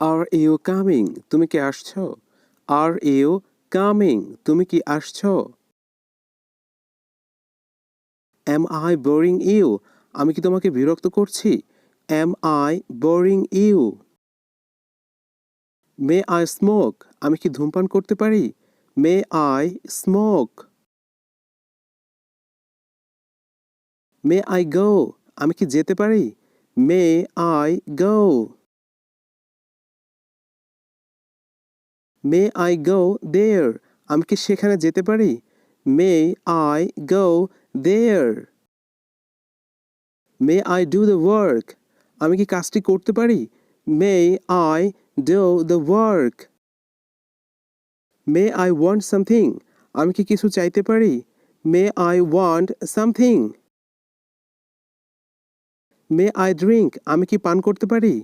R you coming? তুমি কি আসছো? Are you coming? তুমি কি আসছো? Am I boring you? আমি কি তোমাকে বিরক্ত করছি? Am I boring you? May I smoke? আমি কি ধূমপান করতে পারি? May I smoke? May I go? আমি কি যেতে পারি? May I go? May I go there? আমি কি সেখানে যেতে পারি? May I go there? May I do the work? আমি কি কাজটি করতে পারি? May I do the work? May I want something? আমি কি কিছু চাইতে পারি? May I want something? May I drink? আমি কি পান করতে পারি?